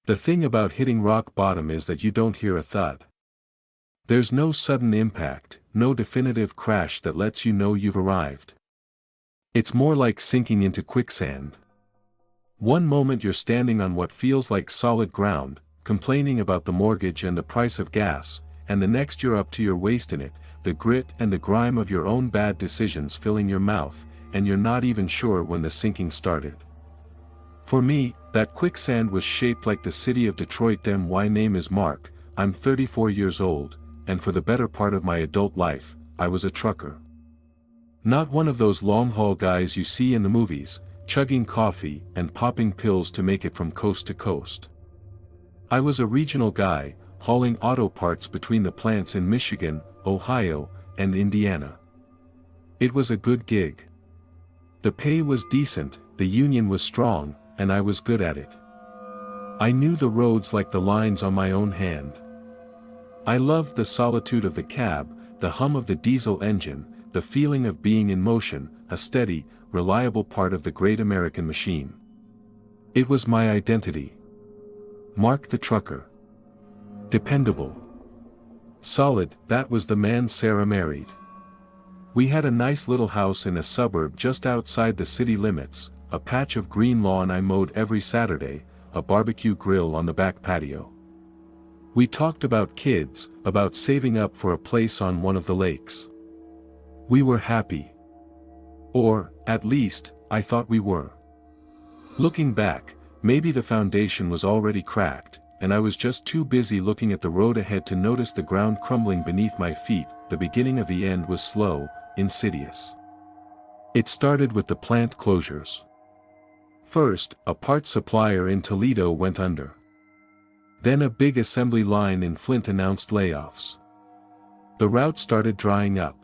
The thing about hitting rock bottom is that you don't hear a thud. There's no sudden impact, no definitive crash that lets you know you've arrived. It's more like sinking into quicksand. One moment you're standing on what feels like solid ground, complaining about the mortgage and the price of gas, and the next you're up to your waist in it, the grit and the grime of your own bad decisions filling your mouth, and you're not even sure when the sinking started. For me, that quicksand was shaped like the city of Detroit. My name is Mark, I'm 34 years old, and for the better part of my adult life, I was a trucker. Not one of those long-haul guys you see in the movies, chugging coffee and popping pills to make it from coast to coast. I was a regional guy, hauling auto parts between the plants in Michigan, Ohio, and Indiana. It was a good gig. The pay was decent, the union was strong, and I was good at it. I knew the roads like the lines on my own hand. I loved the solitude of the cab, the hum of the diesel engine, the feeling of being in motion, a steady, reliable part of the great American machine. It was my identity. Mark the trucker. Dependable. Solid, that was the man Sarah married. We had a nice little house in a suburb just outside the city limits, a patch of green lawn I mowed every Saturday, a barbecue grill on the back patio. We talked about kids, about saving up for a place on one of the lakes. We were happy. Or, at least, I thought we were. Looking back, maybe the foundation was already cracked, and I was just too busy looking at the road ahead to notice the ground crumbling beneath my feet. The beginning of the end was slow, insidious. It started with the plant closures. First, a parts supplier in Toledo went under. Then a big assembly line in Flint announced layoffs. The route started drying up.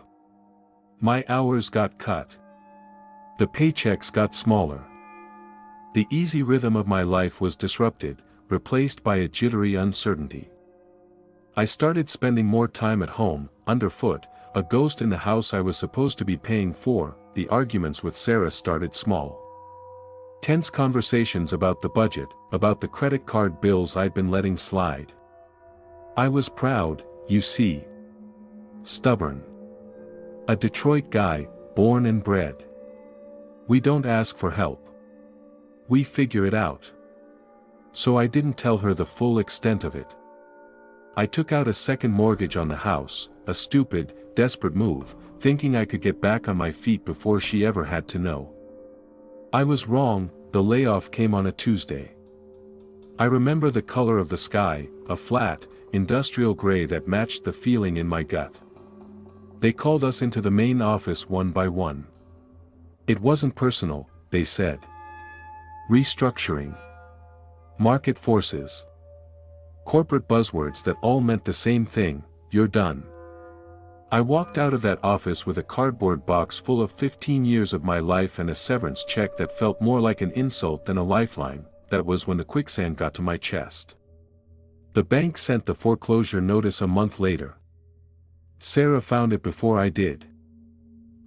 My hours got cut. The paychecks got smaller. The easy rhythm of my life was disrupted, replaced by a jittery uncertainty. I started spending more time at home, underfoot, a ghost in the house I was supposed to be paying for. The arguments with Sarah started small. Tense conversations about the budget, about the credit card bills I'd been letting slide. I was proud, you see. Stubborn. A Detroit guy, born and bred. We don't ask for help. We figure it out. So I didn't tell her the full extent of it. I took out a second mortgage on the house, a stupid, desperate move, thinking I could get back on my feet before she ever had to know. I was wrong. The layoff came on a Tuesday. I remember the color of the sky, a flat, industrial gray that matched the feeling in my gut. They called us into the main office one by one. It wasn't personal, they said. Restructuring. Market forces. Corporate buzzwords that all meant the same thing: you're done. I walked out of that office with a cardboard box full of 15 years of my life and a severance check that felt more like an insult than a lifeline. That was when the quicksand got to my chest. The bank sent the foreclosure notice a month later. Sarah found it before I did.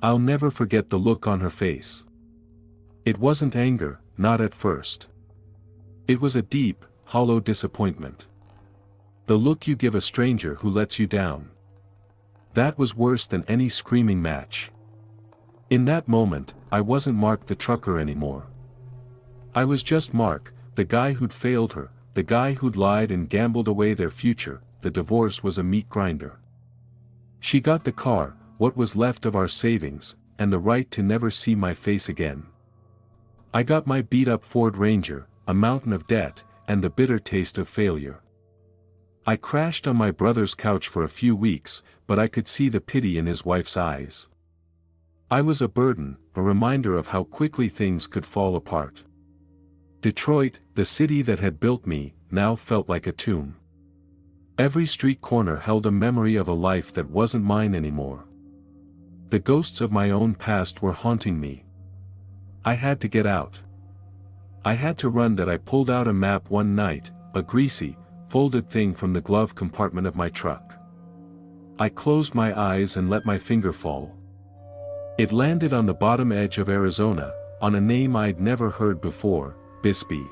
I'll never forget the look on her face. It wasn't anger, not at first. It was a deep, hollow disappointment. The look you give a stranger who lets you down. That was worse than any screaming match. In that moment, I wasn't Mark the trucker anymore. I was just Mark, the guy who'd failed her, the guy who'd lied and gambled away their future. The divorce was a meat grinder. She got the car, what was left of our savings, and the right to never see my face again. I got my beat-up Ford Ranger, a mountain of debt, and the bitter taste of failure. I crashed on my brother's couch for a few weeks, but I could see the pity in his wife's eyes. I was a burden, a reminder of how quickly things could fall apart. Detroit, the city that had built me, now felt like a tomb. Every street corner held a memory of a life that wasn't mine anymore. The ghosts of my own past were haunting me. I had to get out. I had to run. That I pulled out a map one night, a greasy, folded thing from the glove compartment of my truck. I closed my eyes and let my finger fall. It landed on the bottom edge of Arizona, on a name I'd never heard before, Bisbee.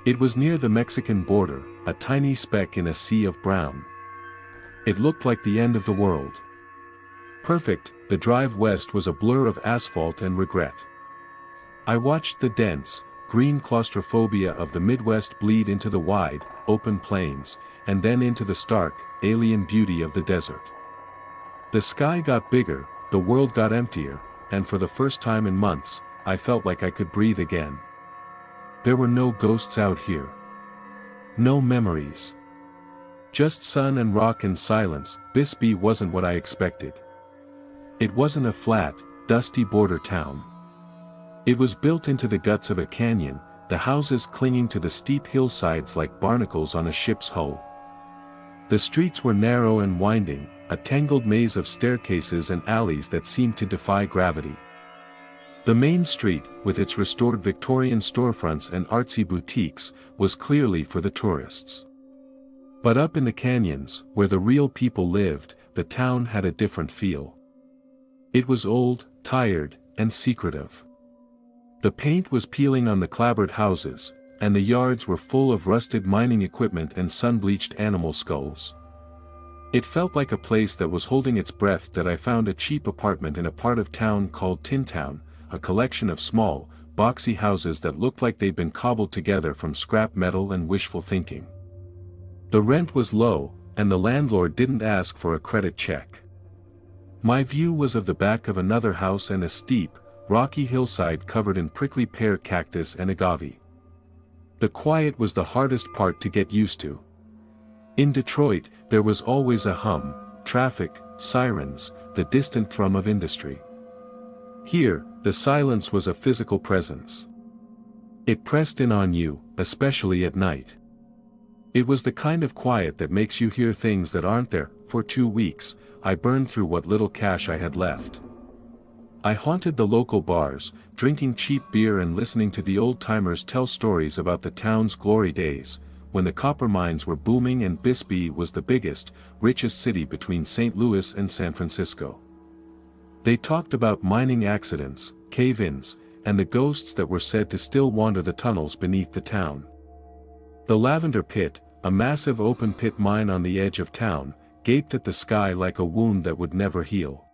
It was near the Mexican border, a tiny speck in a sea of brown. It looked like the end of the world. Perfect, the drive west was a blur of asphalt and regret. I watched the dense, green claustrophobia of the Midwest bleed into the wide, open plains, and then into the stark, alien beauty of the desert. The sky got bigger, the world got emptier, and for the first time in months, I felt like I could breathe again. There were no ghosts out here. No memories. Just sun and rock and silence. Bisbee wasn't what I expected. It wasn't a flat, dusty border town. It was built into the guts of a canyon, the houses clinging to the steep hillsides like barnacles on a ship's hull. The streets were narrow and winding, a tangled maze of staircases and alleys that seemed to defy gravity. The main street, with its restored Victorian storefronts and artsy boutiques, was clearly for the tourists. But up in the canyons, where the real people lived, the town had a different feel. It was old, tired, and secretive. The paint was peeling on the clapboard houses, and the yards were full of rusted mining equipment and sun-bleached animal skulls. It felt like a place that was holding its breath. That I found a cheap apartment in a part of town called Tin Town, a collection of small, boxy houses that looked like they'd been cobbled together from scrap metal and wishful thinking. The rent was low, and the landlord didn't ask for a credit check. My view was of the back of another house and a steep, rocky hillside covered in prickly pear cactus and agave. The quiet was the hardest part to get used to. In Detroit, there was always a hum, traffic, sirens, the distant thrum of industry. Here, the silence was a physical presence. It pressed in on you, especially at night. It was the kind of quiet that makes you hear things that aren't there. For 2 weeks, I burned through what little cash I had left. I haunted the local bars, drinking cheap beer and listening to the old-timers tell stories about the town's glory days, when the copper mines were booming and Bisbee was the biggest, richest city between St. Louis and San Francisco. They talked about mining accidents, cave-ins, and the ghosts that were said to still wander the tunnels beneath the town. The Lavender Pit, a massive open-pit mine on the edge of town, gaped at the sky like a wound that would never heal.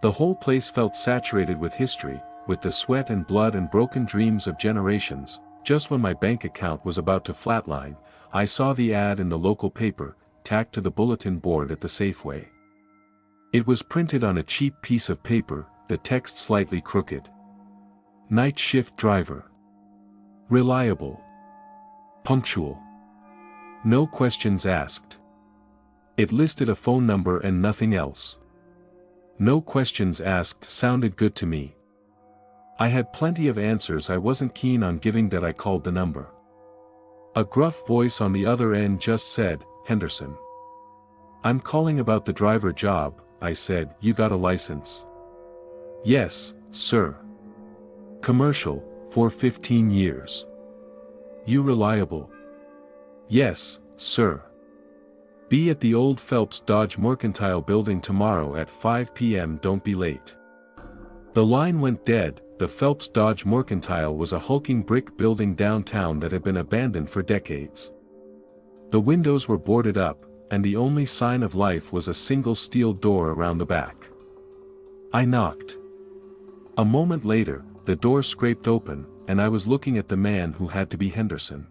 The whole place felt saturated with history, with the sweat and blood and broken dreams of generations. Just when my bank account was about to flatline, I saw the ad in the local paper, tacked to the bulletin board at the Safeway. It was printed on a cheap piece of paper, the text slightly crooked. Night shift driver. Reliable. Punctual. No questions asked. It listed a phone number and nothing else. No questions asked sounded good to me. I had plenty of answers I wasn't keen on giving that I called the number. A gruff voice on the other end just said, "Henderson." "I'm calling about the driver job," I said. "You got a license?" "Yes, sir." "Commercial, for 15 years. You reliable?" "Yes, sir." "Be at the old Phelps Dodge Mercantile building tomorrow at 5 p.m. Don't be late." The line went dead. The Phelps Dodge Mercantile was a hulking brick building downtown that had been abandoned for decades. The windows were boarded up, and the only sign of life was a single steel door around the back. I knocked. A moment later, the door scraped open, and I was looking at the man who had to be Henderson.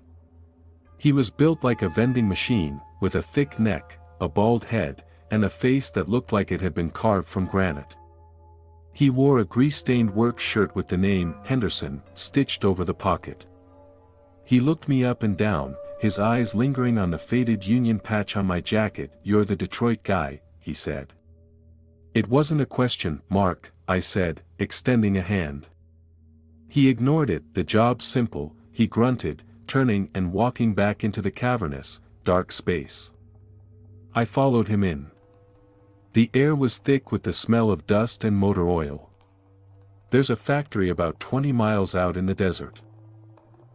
He was built like a vending machine, with a thick neck, a bald head, and a face that looked like it had been carved from granite. He wore a grease-stained work shirt with the name, Henderson, stitched over the pocket. He looked me up and down, his eyes lingering on the faded Union patch on my jacket. "You're the Detroit guy," he said. "It wasn't a question, Mark," I said, extending a hand. He ignored it. "The job's simple," he grunted, turning and walking back into the cavernous, dark space. I followed him in. The air was thick with the smell of dust and motor oil. "There's a factory about 20 miles out in the desert.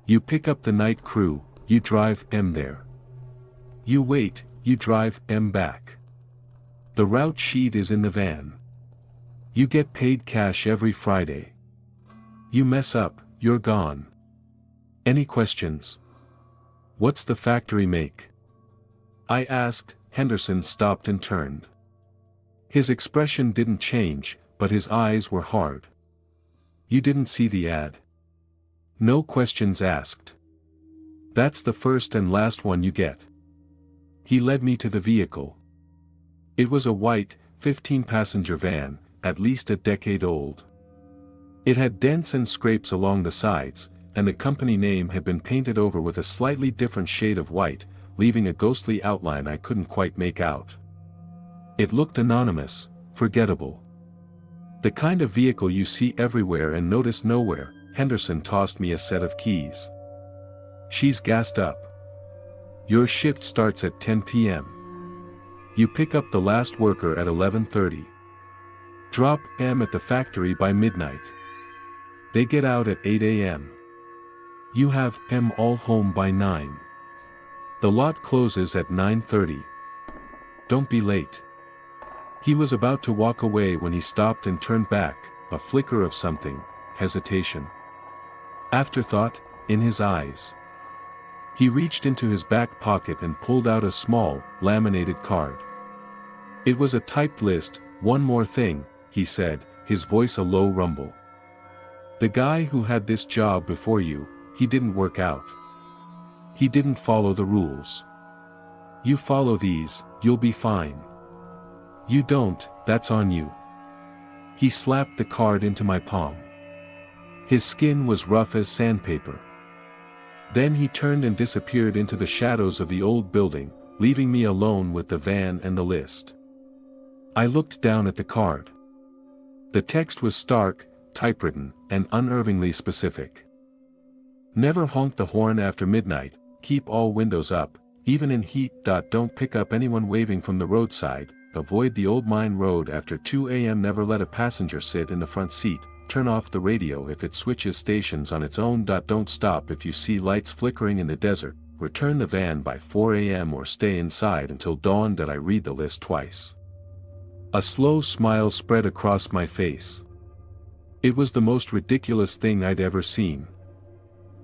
You pick up the night crew, you drive M there. You wait, you drive M back. The route sheet is in the van. You get paid cash every Friday. You mess up, you're gone. Any questions?" What's the factory make? I asked. Henderson stopped and turned. His expression didn't change, but his eyes were hard. You didn't see the ad? No questions asked. That's the first and last one you get. He led me to the vehicle. It was a white, 15-passenger van, at least a decade old. It had dents and scrapes along the sides, and the company name had been painted over with a slightly different shade of white, leaving a ghostly outline I couldn't quite make out. It looked anonymous, forgettable. The kind of vehicle you see everywhere and notice nowhere. Henderson tossed me a set of keys. She's gassed up. Your shift starts at 10 p.m. You pick up the last worker at 11:30. Drop M at the factory by midnight. They get out at 8 a.m. You have M all home by 9. The lot closes at 9:30. Don't be late. He was about to walk away when he stopped and turned back, a flicker of something, hesitation. Afterthought, in his eyes. He reached into his back pocket and pulled out a small, laminated card. It was a typed list. One more thing, he said, his voice a low rumble. The guy who had this job before you, he didn't work out. He didn't follow the rules. You follow these, you'll be fine. You don't, that's on you. He slapped the card into my palm. His skin was rough as sandpaper. Then he turned and disappeared into the shadows of the old building, leaving me alone with the van and the list. I looked down at the card. The text was stark, typewritten, and unervingly specific. Never honk the horn after midnight, keep all windows up, even in heat. Don't pick up anyone waving from the roadside, avoid the old mine road after 2 a.m. Never let a passenger sit in the front seat, turn off the radio if it switches stations on its own. Don't stop if you see lights flickering in the desert, return the van by 4 a.m. or stay inside until dawn. I read the list twice. A slow smile spread across my face. It was the most ridiculous thing I'd ever seen.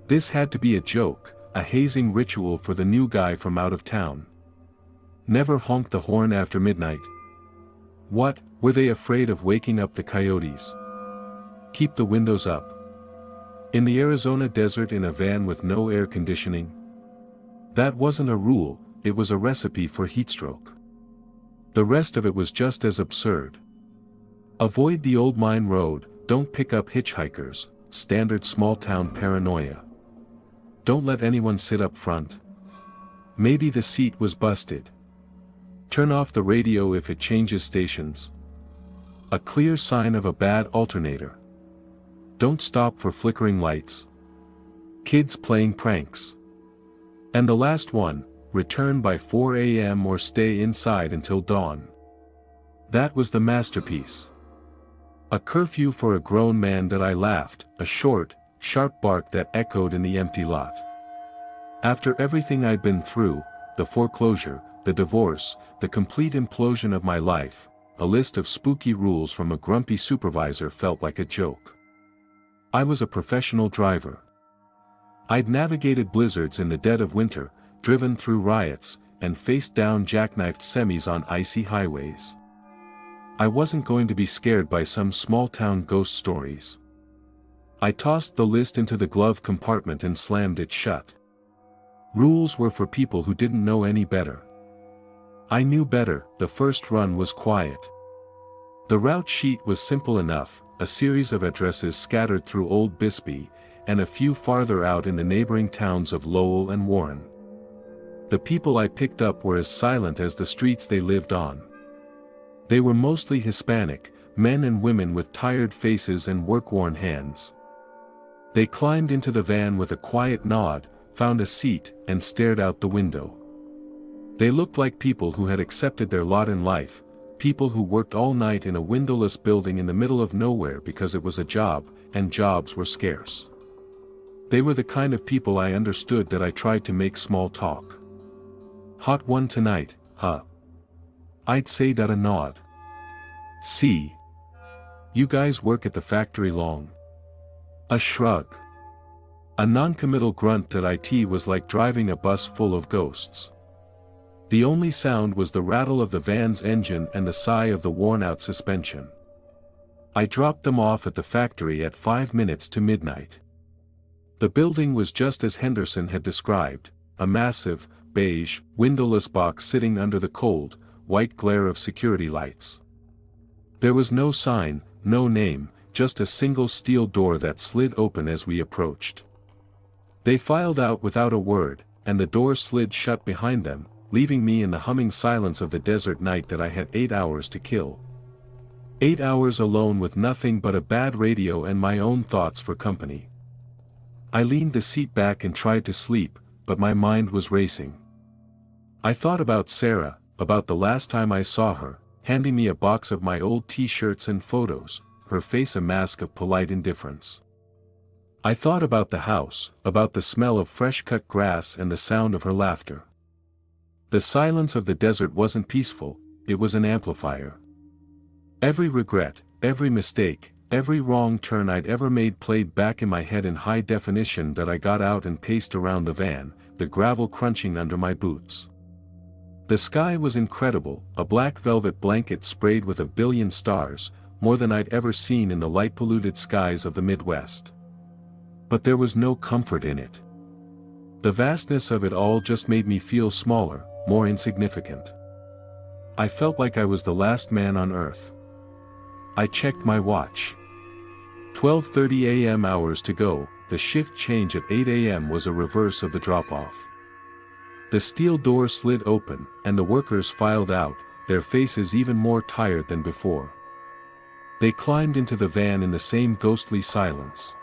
This had to be a joke, a hazing ritual for the new guy from out of town. Never honk the horn after midnight. What, were they afraid of waking up the coyotes? Keep the windows up. In the Arizona desert in a van with no air conditioning? That wasn't a rule, it was a recipe for heatstroke. The rest of it was just as absurd. Avoid the old mine road, don't pick up hitchhikers, standard small-town paranoia. Don't let anyone sit up front. Maybe the seat was busted. Turn off the radio if it changes stations. A clear sign of a bad alternator. Don't stop for flickering lights. Kids playing pranks. And the last one, return by 4 a.m. or stay inside until dawn. That was the masterpiece. A curfew for a grown man. I laughed, a short, sharp bark that echoed in the empty lot. After everything I'd been through, the foreclosure, the divorce, the complete implosion of my life, a list of spooky rules from a grumpy supervisor felt like a joke. I was a professional driver. I'd navigated blizzards in the dead of winter, driven through riots, and faced down jackknifed semis on icy highways. I wasn't going to be scared by some small-town ghost stories. I tossed the list into the glove compartment and slammed it shut. Rules were for people who didn't know any better. I knew better. The first run was quiet. The route sheet was simple enough, a series of addresses scattered through old Bisbee, and a few farther out in the neighboring towns of Lowell and Warren. The people I picked up were as silent as the streets they lived on. They were mostly Hispanic, men and women with tired faces and work-worn hands. They climbed into the van with a quiet nod, found a seat, and stared out the window. They looked like people who had accepted their lot in life, people who worked all night in a windowless building in the middle of nowhere because it was a job, and jobs were scarce. They were the kind of people I understood that I tried to make small talk. Hot one tonight, huh? I'd say that a nod. See. You guys work at the factory long? A shrug. A noncommittal grunt at IT was like driving a bus full of ghosts. The only sound was the rattle of the van's engine and the sigh of the worn-out suspension. I dropped them off at the factory at 5 minutes to midnight. The building was just as Henderson had described, a massive, beige, windowless box sitting under the cold, white glare of security lights. There was no sign, no name, just a single steel door that slid open as we approached. They filed out without a word, and the door slid shut behind them, leaving me in the humming silence of the desert night that I had 8 hours to kill. 8 hours alone with nothing but a bad radio and my own thoughts for company. I leaned the seat back and tried to sleep, but my mind was racing. I thought about Sarah, about the last time I saw her, handing me a box of my old t-shirts and photos, her face a mask of polite indifference. I thought about the house, about the smell of fresh-cut grass and the sound of her laughter. The silence of the desert wasn't peaceful, it was an amplifier. Every regret, every mistake, every wrong turn I'd ever made played back in my head in high definition that I got out and paced around the van, the gravel crunching under my boots. The sky was incredible, a black velvet blanket sprayed with a billion stars, more than I'd ever seen in the light-polluted skies of the Midwest. But there was no comfort in it. The vastness of it all just made me feel smaller, more insignificant. I felt like I was the last man on earth. I checked my watch. 12:30 a.m. hours to go, the shift change at 8 a.m. was a reverse of the drop-off. The steel door slid open, and the workers filed out, their faces even more tired than before. They climbed into the van in the same ghostly silence.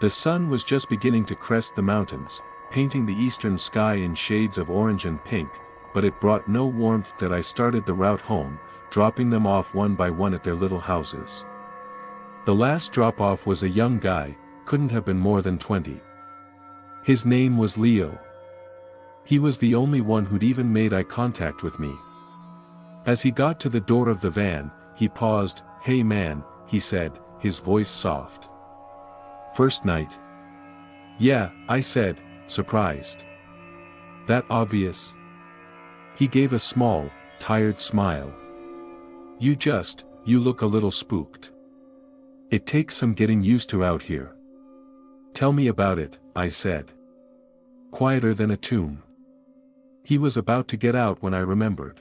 The sun was just beginning to crest the mountains, painting the eastern sky in shades of orange and pink, but it brought no warmth that I started the route home, dropping them off one by one at their little houses. The last drop-off was a young guy, couldn't have been more than 20. His name was Leo. He was the only one who'd even made eye contact with me. As he got to the door of the van, he paused. "Hey man," he said, his voice soft. "First night?" "Yeah," I said, surprised. "That obvious?" He gave a small, tired smile. You look a little spooked. It takes some getting used to out here." "Tell me about it," I said. Quieter than a tomb. He was about to get out when I remembered.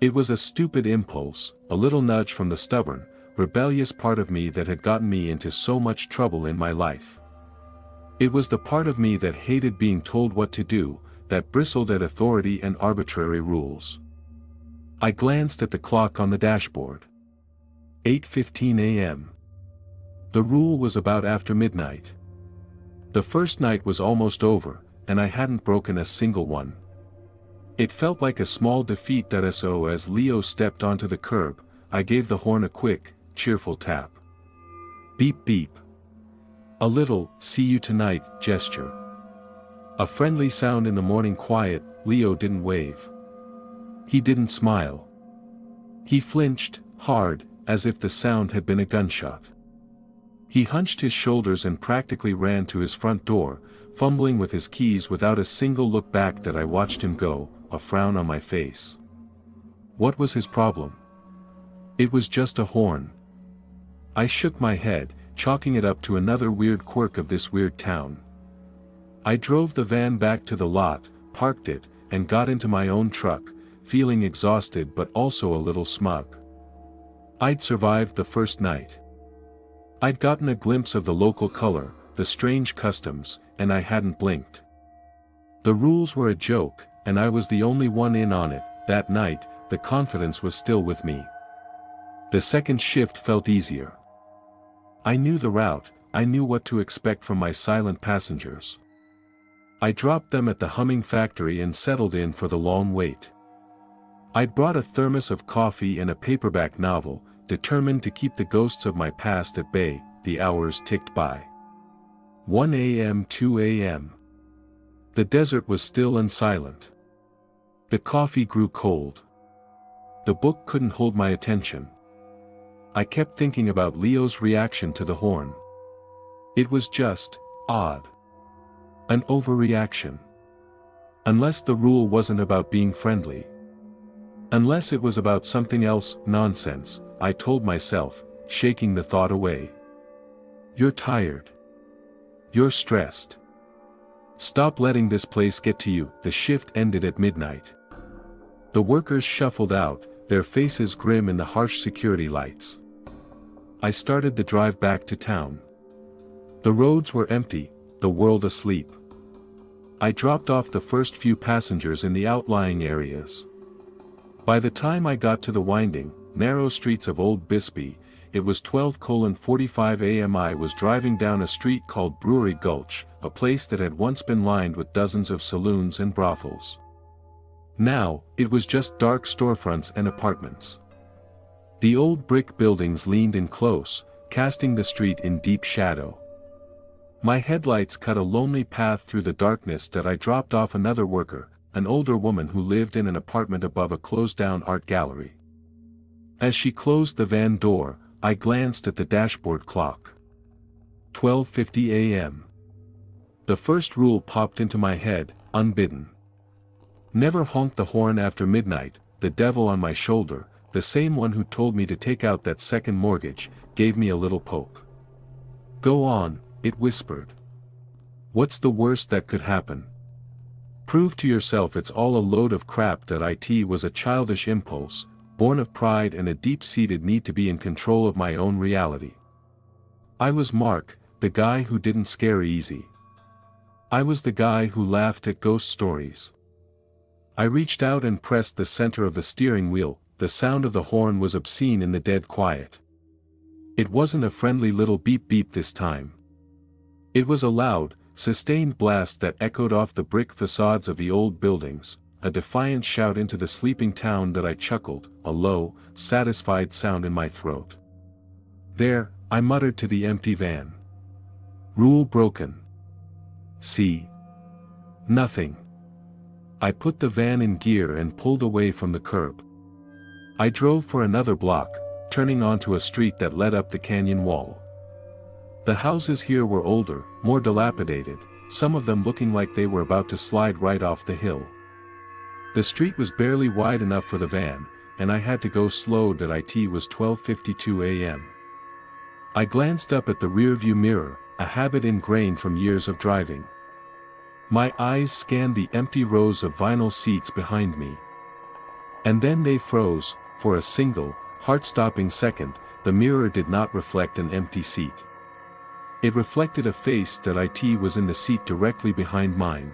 It was a stupid impulse, a little nudge from the stubborn, rebellious part of me that had gotten me into so much trouble in my life. It was the part of me that hated being told what to do, that bristled at authority and arbitrary rules. I glanced at the clock on the dashboard. 8:15 a.m. The rule was about after midnight. The first night was almost over, and I hadn't broken a single one. It felt like a small defeat. So as Leo stepped onto the curb, I gave the horn a quick, cheerful tap. Beep beep. A little, "see you tonight" gesture. A friendly sound in the morning quiet. Leo didn't wave. He didn't smile. He flinched, hard, as if the sound had been a gunshot. He hunched his shoulders and practically ran to his front door, fumbling with his keys without a single look back. That I watched him go, a frown on my face. What was his problem? It was just a horn. I shook my head, chalking it up to another weird quirk of this weird town. I drove the van back to the lot, parked it, and got into my own truck, feeling exhausted but also a little smug. I'd survived the first night. I'd gotten a glimpse of the local color, the strange customs, and I hadn't blinked. The rules were a joke, and I was the only one in on it. That night, the confidence was still with me. The second shift felt easier. I knew the route, I knew what to expect from my silent passengers. I dropped them at the humming factory and settled in for the long wait. I'd brought a thermos of coffee and a paperback novel, determined to keep the ghosts of my past at bay. The hours ticked by. 1 a.m., 2 a.m. The desert was still and silent. The coffee grew cold. The book couldn't hold my attention. I kept thinking about Leo's reaction to the horn. It was just, Odd. An overreaction. Unless the rule wasn't about being friendly. Unless it was about something else, nonsense, I told myself, shaking the thought away. You're tired. You're stressed. Stop letting this place get to you. The shift ended at midnight. The workers shuffled out, their faces grim in the harsh security lights. I started the drive back to town. The roads were empty, the world asleep. I dropped off the first few passengers in the outlying areas. By the time I got to the winding, narrow streets of Old Bisbee, it was 12:45 a.m. I was driving down a street called Brewery Gulch, a place that had once been lined with dozens of saloons and brothels. Now, it was just dark storefronts and apartments. The old brick buildings leaned in close, casting the street in deep shadow. My headlights cut a lonely path through the darkness that I dropped off another worker, an older woman who lived in an apartment above a closed-down art gallery. As she closed the van door, I glanced at the dashboard clock. 12:50 a.m. The first rule popped into my head, unbidden. Never honk the horn after midnight. The devil on my shoulder, the same one who told me to take out that second mortgage, gave me a little poke. Go on, it whispered. What's the worst that could happen? Prove to yourself it's all a load of crap. That it was a childish impulse, born of pride and a deep-seated need to be in control of my own reality. I was Mark, the guy who didn't scare easy. I was the guy who laughed at ghost stories. I reached out and pressed the center of the steering wheel. The sound of the horn was obscene in the dead quiet. It wasn't a friendly little beep-beep this time. It was a loud, sustained blast that echoed off the brick facades of the old buildings, a defiant shout into the sleeping town. That I chuckled, a low, satisfied sound in my throat. There, I muttered to the empty van. Rule broken. See? Nothing. I put the van in gear and pulled away from the curb. I drove for another block, turning onto a street that led up the canyon wall. The houses here were older, more dilapidated, some of them looking like they were about to slide right off the hill. The street was barely wide enough for the van, and I had to go slow. It was 12:52 a.m. I glanced up at the rearview mirror, a habit ingrained from years of driving. My eyes scanned the empty rows of vinyl seats behind me. And then they froze. For a single, heart-stopping second, the mirror did not reflect an empty seat. It reflected a face. It was in the seat directly behind mine.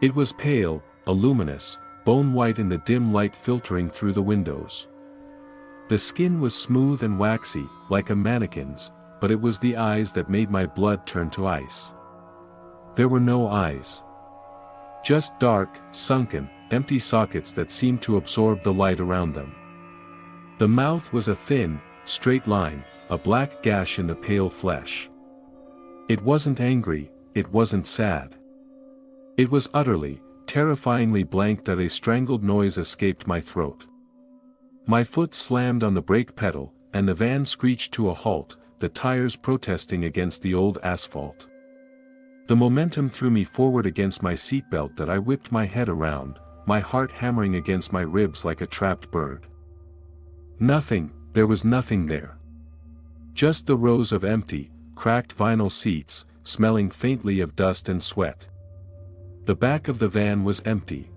It was pale, luminous, bone-white in the dim light filtering through the windows. The skin was smooth and waxy, like a mannequin's, but it was the eyes that made my blood turn to ice. There were no eyes. Just dark, sunken, empty sockets that seemed to absorb the light around them. The mouth was a thin, straight line, a black gash in the pale flesh. It wasn't angry, it wasn't sad. It was utterly, terrifyingly blank. A strangled noise escaped my throat. My foot slammed on the brake pedal, and the van screeched to a halt, the tires protesting against the old asphalt. The momentum threw me forward against my seatbelt. I whipped my head around, my heart hammering against my ribs like a trapped bird. Nothing, there was nothing there. Just the rows of empty, cracked vinyl seats, smelling faintly of dust and sweat. The back of the van was empty.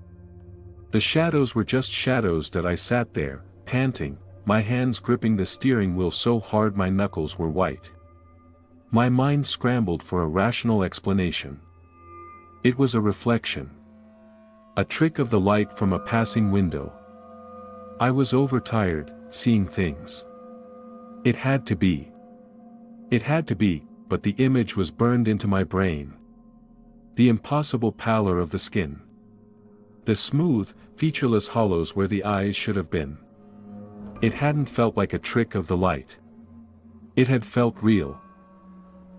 The shadows were just shadows. I sat there, panting, my hands gripping the steering wheel so hard my knuckles were white. My mind scrambled for a rational explanation. It was a reflection. A trick of the light from a passing window. I was overtired, seeing things. It had to be. It had to be, but the image was burned into my brain. The impossible pallor of the skin. The smooth, featureless hollows where the eyes should have been. It hadn't felt like a trick of the light. It had felt real.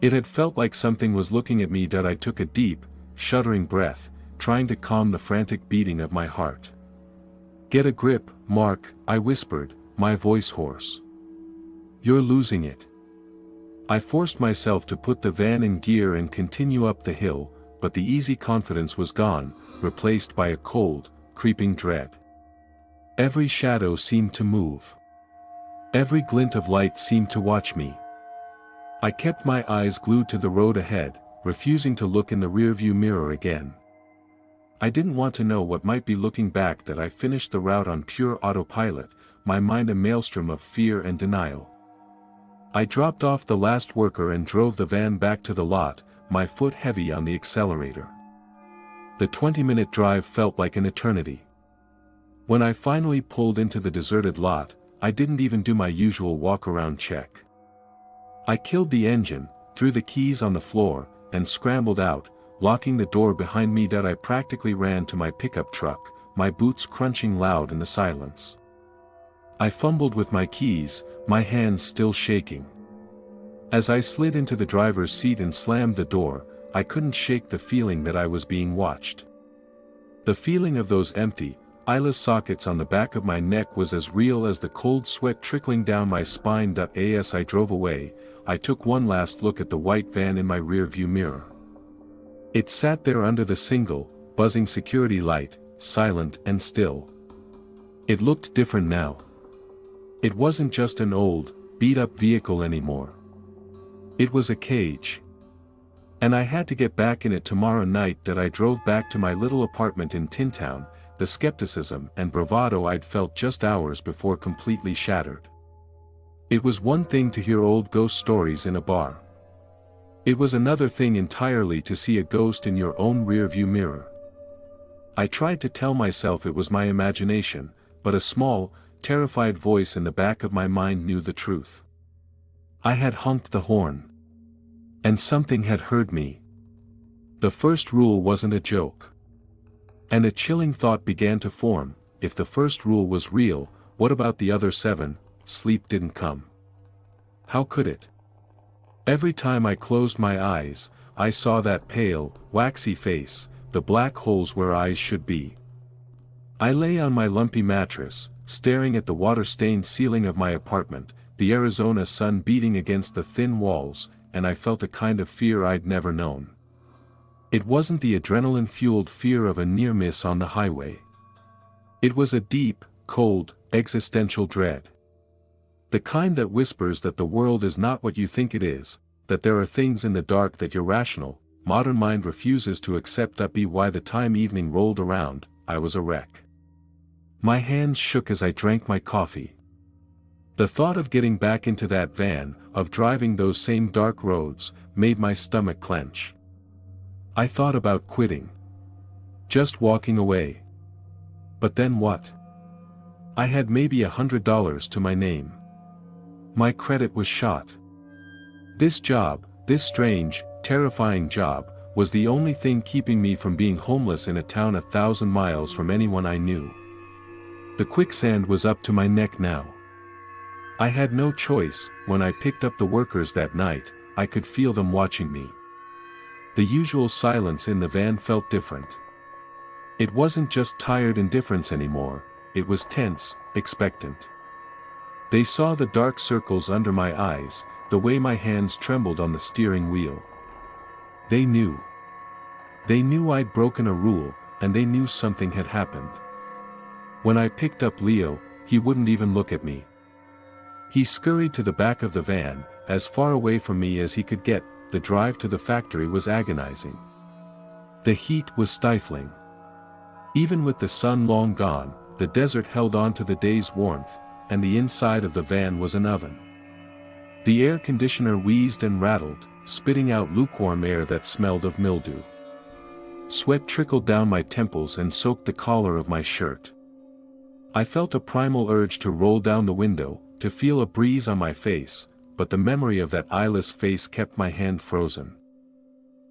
It had felt like something was looking at me. I took a deep, shuddering breath, trying to calm the frantic beating of my heart. Get a grip, Mark, I whispered, my voice hoarse. You're losing it. I forced myself to put the van in gear and continue up the hill, but the easy confidence was gone, replaced by a cold, creeping dread. Every shadow seemed to move. Every glint of light seemed to watch me. I kept my eyes glued to the road ahead, refusing to look in the rearview mirror again. I didn't want to know what might be looking back that I finished the route on pure autopilot, my mind a maelstrom of fear and denial. I dropped off the last worker and drove the van back to the lot, my foot heavy on the accelerator. The 20-minute drive felt like an eternity. When I finally pulled into the deserted lot, I didn't even do my usual walk-around check. I killed the engine, threw the keys on the floor, and scrambled out, locking the door behind me. That I practically ran to my pickup truck, my boots crunching loud in the silence. I fumbled with my keys, my hands still shaking. As I slid into the driver's seat and slammed the door, I couldn't shake the feeling that I was being watched. The feeling of those empty, eyeless sockets on the back of my neck was as real as the cold sweat trickling down my spine. As I drove away, I took one last look at the white van in my rearview mirror. It sat there under the single, buzzing security light, silent and still. It looked different now. It wasn't just an old, beat-up vehicle anymore. It was a cage. And I had to get back in it tomorrow night. That I drove back to my little apartment in Tin Town, the skepticism and bravado I'd felt just hours before completely shattered. It was one thing to hear old ghost stories in a bar. It was another thing entirely to see a ghost in your own rearview mirror. I tried to tell myself it was my imagination, but a small, terrified voice in the back of my mind knew the truth. I had honked the horn. And something had heard me. The first rule wasn't a joke. And a chilling thought began to form: if the first rule was real, what about the other 7? Sleep didn't come. How could it? Every time I closed my eyes, I saw that pale, waxy face, the black holes where eyes should be. I lay on my lumpy mattress, staring at the water-stained ceiling of my apartment, the Arizona sun beating against the thin walls, and I felt a kind of fear I'd never known. It wasn't the adrenaline-fueled fear of a near miss on the highway. It was a deep, cold, existential dread. The kind that whispers that the world is not what you think it is, that there are things in the dark that your rational, modern mind refuses to accept. By the time evening rolled around, I was a wreck. My hands shook as I drank my coffee. The thought of getting back into that van, of driving those same dark roads, made my stomach clench. I thought about quitting. Just walking away. But then what? I had maybe $100 to my name. My credit was shot. This job, this strange, terrifying job, was the only thing keeping me from being homeless in a town 1,000 miles from anyone I knew. The quicksand was up to my neck now. I had no choice. When I picked up the workers that night, I could feel them watching me. The usual silence in the van felt different. It wasn't just tired indifference anymore, it was tense, expectant. They saw the dark circles under my eyes, the way my hands trembled on the steering wheel. They knew. They knew I'd broken a rule, and they knew something had happened. When I picked up Leo, he wouldn't even look at me. He scurried to the back of the van, as far away from me as he could get. The drive to the factory was agonizing. The heat was stifling. Even with the sun long gone, the desert held on to the day's warmth, and the inside of the van was an oven. The air conditioner wheezed and rattled, spitting out lukewarm air that smelled of mildew. Sweat trickled down my temples and soaked the collar of my shirt. I felt a primal urge to roll down the window, to feel a breeze on my face, but the memory of that eyeless face kept my hand frozen.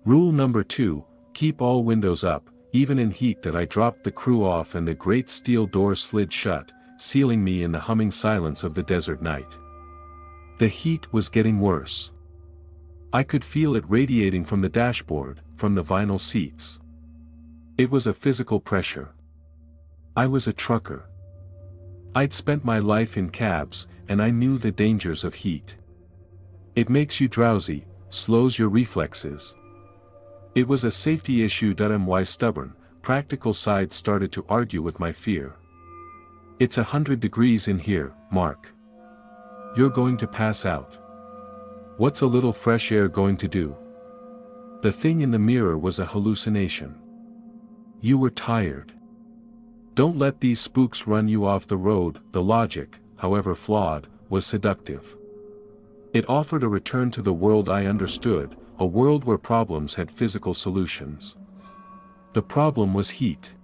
Rule number 2, keep all windows up, even in heat. That I dropped the crew off and the great steel door slid shut, sealing me in the humming silence of the desert night. The heat was getting worse. I could feel it radiating from the dashboard, from the vinyl seats. It was a physical pressure. I was a trucker. I'd spent my life in cabs, and I knew the dangers of heat. It makes you drowsy, slows your reflexes. It was a safety issue. My stubborn, practical side started to argue with my fear. It's 100 degrees in here, Mark. You're going to pass out. What's a little fresh air going to do? The thing in the mirror was a hallucination. You were tired. Don't let these spooks run you off the road. The logic, however flawed, was seductive. It offered a return to the world I understood, a world where problems had physical solutions. The problem was heat.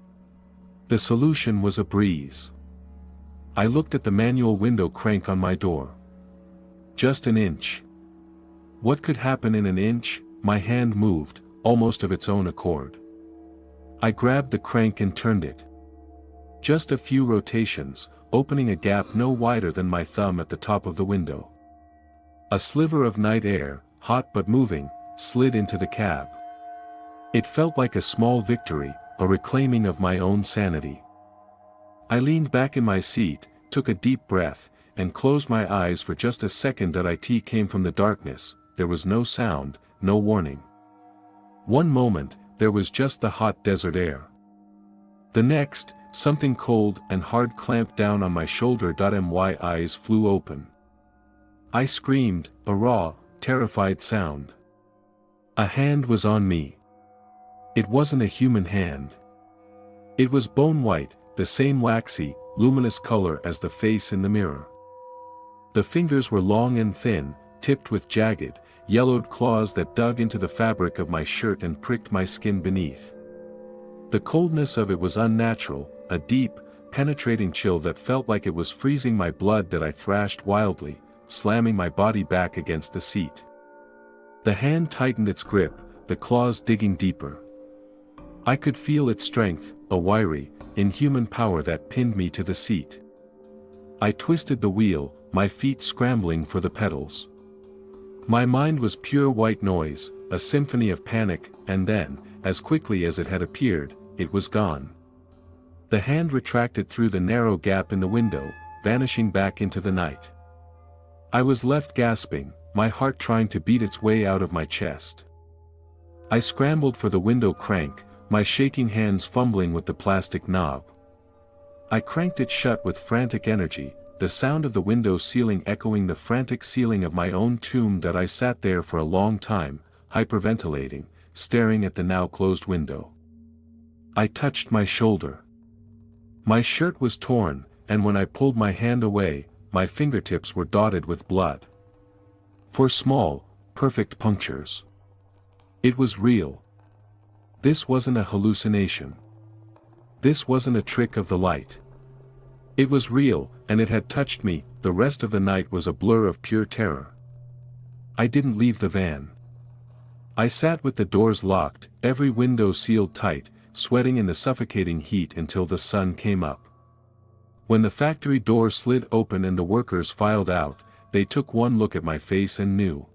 The solution was a breeze. I looked at the manual window crank on my door. Just an inch. What could happen in an inch? My hand moved, almost of its own accord. I grabbed the crank and turned it. Just a few rotations, opening a gap no wider than my thumb at the top of the window. A sliver of night air, hot but moving, slid into the cab. It felt like a small victory, a reclaiming of my own sanity. I leaned back in my seat, took a deep breath, and closed my eyes for just a second. It came from the darkness. There was no sound, no warning. One moment, there was just the hot desert air. The next, something cold and hard clamped down on my shoulder. My eyes flew open. I screamed, a raw, terrified sound. A hand was on me. It wasn't a human hand. It was bone white, the same waxy, luminous color as the face in the mirror. The fingers were long and thin, tipped with jagged, yellowed claws that dug into the fabric of my shirt and pricked my skin beneath. The coldness of it was unnatural, a deep, penetrating chill that felt like it was freezing my blood. I thrashed wildly, slamming my body back against the seat. The hand tightened its grip, the claws digging deeper. I could feel its strength, a wiry, inhuman power that pinned me to the seat. I twisted the wheel, my feet scrambling for the pedals. My mind was pure white noise, a symphony of panic, and then, as quickly as it had appeared, it was gone. The hand retracted through the narrow gap in the window, vanishing back into the night. I was left gasping, my heart trying to beat its way out of my chest. I scrambled for the window crank, my shaking hands fumbling with the plastic knob. I cranked it shut with frantic energy, the sound of the window sealing echoing the frantic sealing of my own tomb. I sat there for a long time, hyperventilating, staring at the now closed window. I touched my shoulder. My shirt was torn, and when I pulled my hand away, my fingertips were dotted with blood. 4 small, perfect punctures. It was real. This wasn't a hallucination. This wasn't a trick of the light. It was real, and it had touched me. The rest of the night was a blur of pure terror. I didn't leave the van. I sat with the doors locked, every window sealed tight, sweating in the suffocating heat until the sun came up. When the factory door slid open and the workers filed out, they took one look at my face and knew.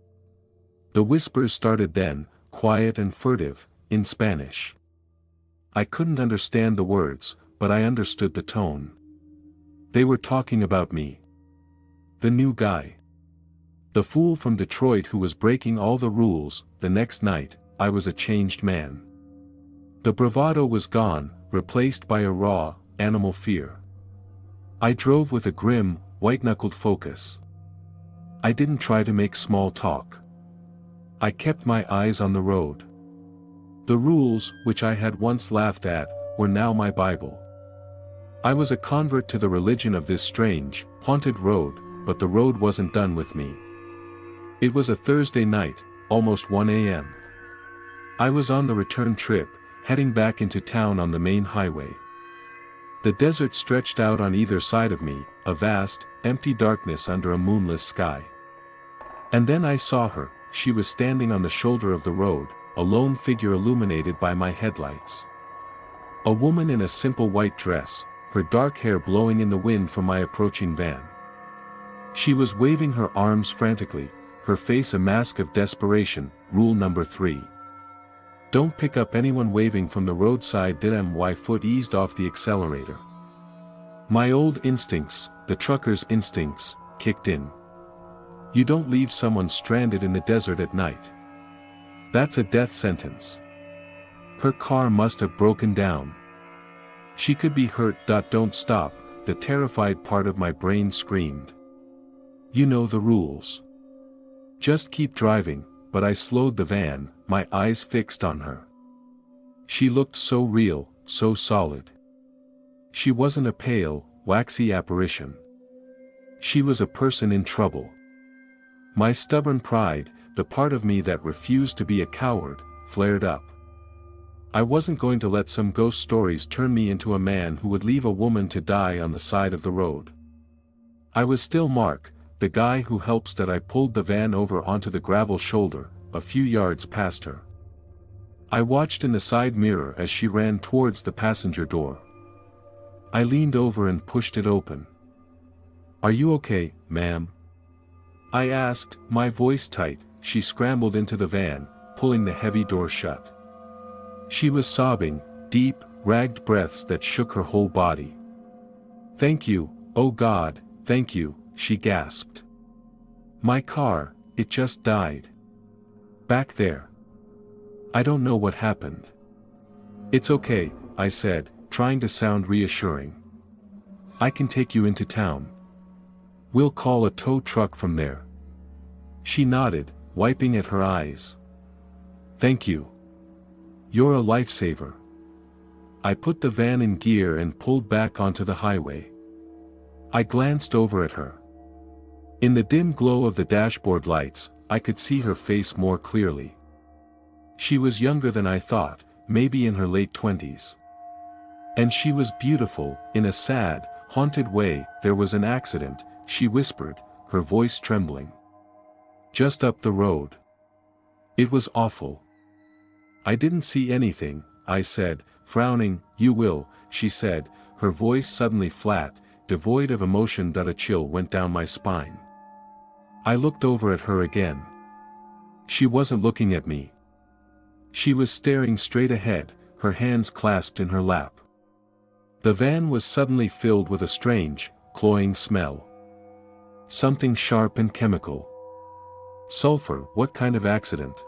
The whispers started then, quiet and furtive, in Spanish. I couldn't understand the words, but I understood the tone. They were talking about me. The new guy. The fool from Detroit who was breaking all the rules. The next night, I was a changed man. The bravado was gone, replaced by a raw, animal fear. I drove with a grim, white-knuckled focus. I didn't try to make small talk. I kept my eyes on the road. The rules, which I had once laughed at, were now my Bible. I was a convert to the religion of this strange, haunted road, but the road wasn't done with me. It was a Thursday night, almost 1 a.m. I was on the return trip, heading back into town on the main highway. The desert stretched out on either side of me, a vast, empty darkness under a moonless sky. And then I saw her. She was standing on the shoulder of the road, a lone figure illuminated by my headlights. A woman in a simple white dress, her dark hair blowing in the wind from my approaching van. She was waving her arms frantically, her face a mask of desperation. Rule number 3. Don't pick up anyone waving from the roadside. My foot eased off the accelerator. My old instincts, the trucker's instincts, kicked in. You don't leave someone stranded in the desert at night. That's a death sentence. Her car must have broken down. She could be hurt. Don't stop, the terrified part of my brain screamed. You know the rules. Just keep driving, but I slowed the van, my eyes fixed on her. She looked so real, so solid. She wasn't a pale, waxy apparition. She was a person in trouble. My stubborn pride, the part of me that refused to be a coward, flared up. I wasn't going to let some ghost stories turn me into a man who would leave a woman to die on the side of the road. I was still Mark, the guy who helps. I pulled the van over onto the gravel shoulder, a few yards past her. I watched in the side mirror as she ran towards the passenger door. I leaned over and pushed it open. Are you okay, ma'am? I asked, my voice tight. She scrambled into the van, pulling the heavy door shut. She was sobbing, deep, ragged breaths that shook her whole body. Thank you, oh God, thank you, she gasped. My car, it just died. Back there. I don't know what happened. It's okay, I said, trying to sound reassuring. I can take you into town. We'll call a tow truck from there. She nodded, wiping at her eyes. Thank you. You're a lifesaver. I put the van in gear and pulled back onto the highway. I glanced over at her. In the dim glow of the dashboard lights, I could see her face more clearly. She was younger than I thought, maybe in her late 20s. And she was beautiful, in a sad, haunted way. There was an accident, she whispered, her voice trembling. Just up the road. It was awful. I didn't see anything, I said, frowning. You will, she said, her voice suddenly flat, devoid of emotion. A chill went down my spine. I looked over at her again. She wasn't looking at me. She was staring straight ahead, her hands clasped in her lap. The van was suddenly filled with a strange, cloying smell. Something sharp and chemical. Sulfur. What kind of accident?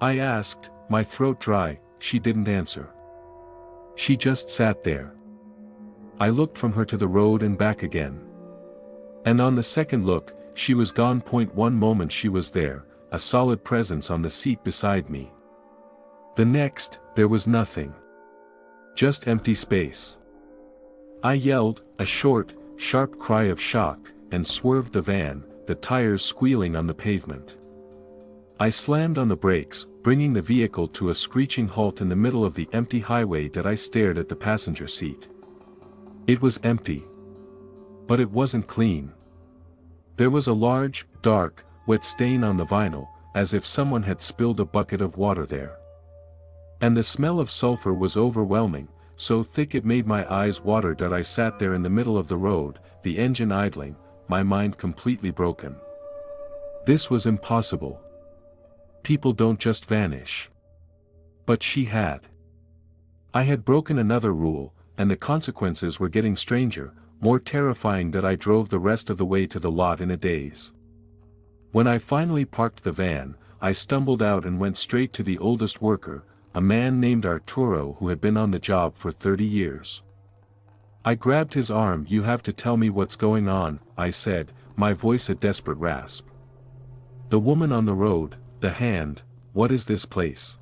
I asked, my throat dry. She didn't answer. She just sat there. I looked from her to the road and back again. And on the second look, she was gone. One moment she was there, a solid presence on the seat beside me. The next, there was nothing. Just empty space. I yelled, a short, sharp cry of shock, and swerved the van, the tires squealing on the pavement. I slammed on the brakes, bringing the vehicle to a screeching halt in the middle of the empty highway. I stared at the passenger seat. It was empty. But it wasn't clean. There was a large, dark, wet stain on the vinyl, as if someone had spilled a bucket of water there. And the smell of sulfur was overwhelming, so thick it made my eyes water. I sat there in the middle of the road, the engine idling, my mind completely broken. This was impossible. People don't just vanish. But she had. I had broken another rule, and the consequences were getting stranger, more terrifying. I drove the rest of the way to the lot in a daze. When I finally parked the van, I stumbled out and went straight to the oldest worker, a man named Arturo who had been on the job for 30 years. I grabbed his arm. You have to tell me what's going on, I said, my voice a desperate rasp. The woman on the road, the hand, what is this place?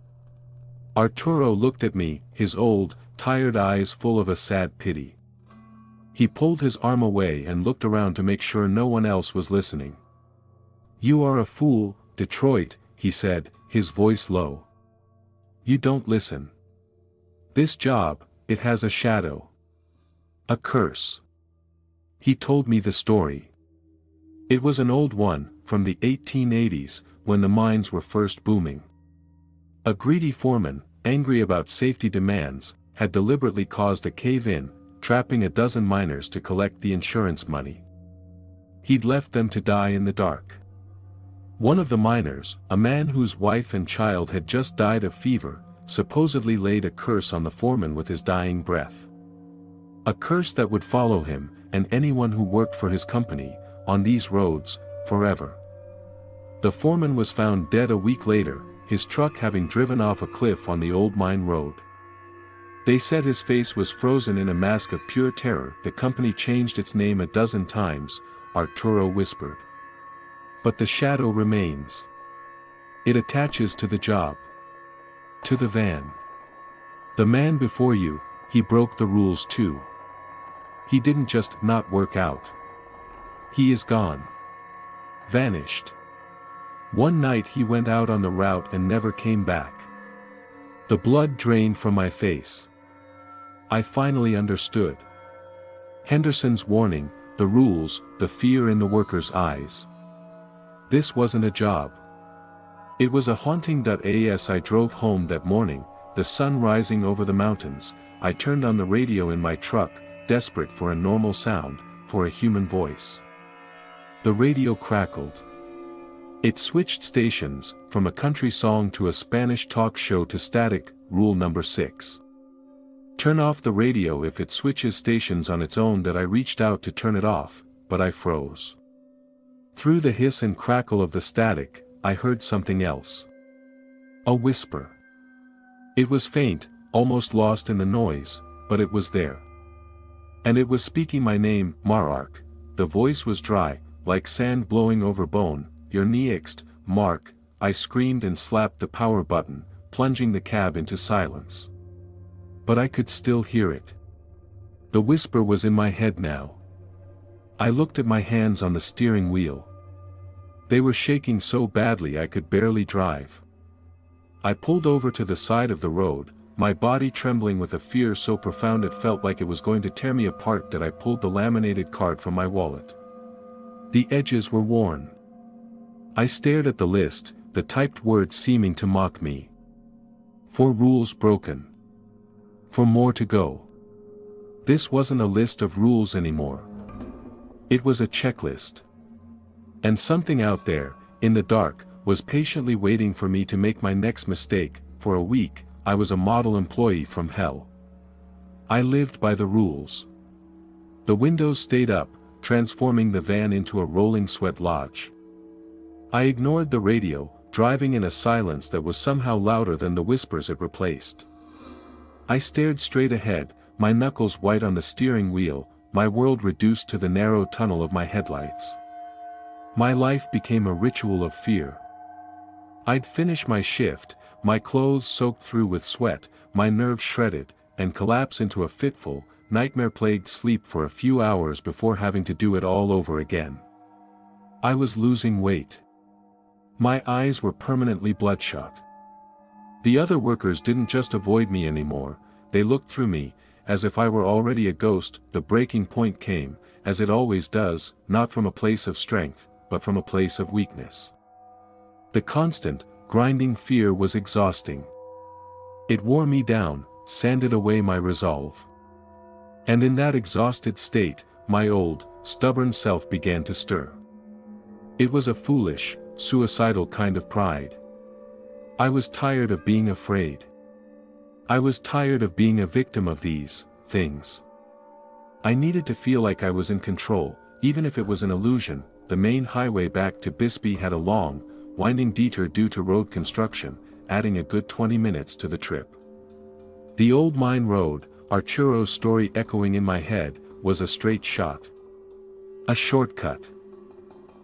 Arturo looked at me, his old, tired eyes full of a sad pity. He pulled his arm away and looked around to make sure no one else was listening. You are a fool, Detroit, he said, his voice low. You don't listen. This job, it has a shadow. A curse. He told me the story. It was an old one, from the 1880s, when the mines were first booming. A greedy foreman, angry about safety demands, had deliberately caused a cave-in, trapping a dozen miners to collect the insurance money. He'd left them to die in the dark. One of the miners, a man whose wife and child had just died of fever, supposedly laid a curse on the foreman with his dying breath. A curse that would follow him, and anyone who worked for his company, on these roads, forever. The foreman was found dead a week later, his truck having driven off a cliff on the old mine road. They said his face was frozen in a mask of pure terror. The company changed its name a dozen times, Arturo whispered. But the shadow remains. It attaches to the job. To the van. The man before you, he broke the rules too. He didn't just not work out. He is gone. Vanished. One night he went out on the route and never came back. The blood drained from my face. I finally understood. Henderson's warning, the rules, the fear in the workers' eyes. This wasn't a job. It was a haunting. As I drove home that morning, the sun rising over the mountains, I turned on the radio in my truck, desperate for a normal sound, for a human voice. The radio crackled. It switched stations, from a country song to a Spanish talk show to static. Rule number 6. Turn off the radio if it switches stations on its own. I reached out to turn it off, but I froze. Through the hiss and crackle of the static, I heard something else. A whisper. It was faint, almost lost in the noise, but it was there. And it was speaking my name, Mark. The voice was dry, like sand blowing over bone. You're next, Mark, I screamed and slapped the power button, plunging the cab into silence. But I could still hear it. The whisper was in my head now. I looked at my hands on the steering wheel. They were shaking so badly I could barely drive. I pulled over to the side of the road, my body trembling with a fear so profound it felt like it was going to tear me apart. I pulled the laminated card from my wallet. The edges were worn. I stared at the list, the typed words seeming to mock me. 4 rules broken. 4 more to go. This wasn't a list of rules anymore. It was a checklist. And something out there, in the dark, was patiently waiting for me to make my next mistake. For a week, I was a model employee from hell. I lived by the rules. The windows stayed up, transforming the van into a rolling sweat lodge. I ignored the radio, driving in a silence that was somehow louder than the whispers it replaced. I stared straight ahead, my knuckles white on the steering wheel, my world reduced to the narrow tunnel of my headlights. My life became a ritual of fear. I'd finish my shift, my clothes soaked through with sweat, my nerves shredded, and collapse into a fitful, nightmare-plagued sleep for a few hours before having to do it all over again. I was losing weight. My eyes were permanently bloodshot. The other workers didn't just avoid me anymore, they looked through me, as if I were already a ghost. The breaking point came, as it always does, not from a place of strength, but from a place of weakness. The constant, grinding fear was exhausting. It wore me down, sanded away my resolve. And in that exhausted state, my old, stubborn self began to stir. It was a foolish, suicidal kind of pride. I was tired of being afraid. I was tired of being a victim of these things. I needed to feel like I was in control, even if it was an illusion. The main highway back to Bisbee had a long, winding detour due to road construction, adding a good 20 minutes to the trip. The old mine road, Arturo's story echoing in my head, was a straight shot. A shortcut.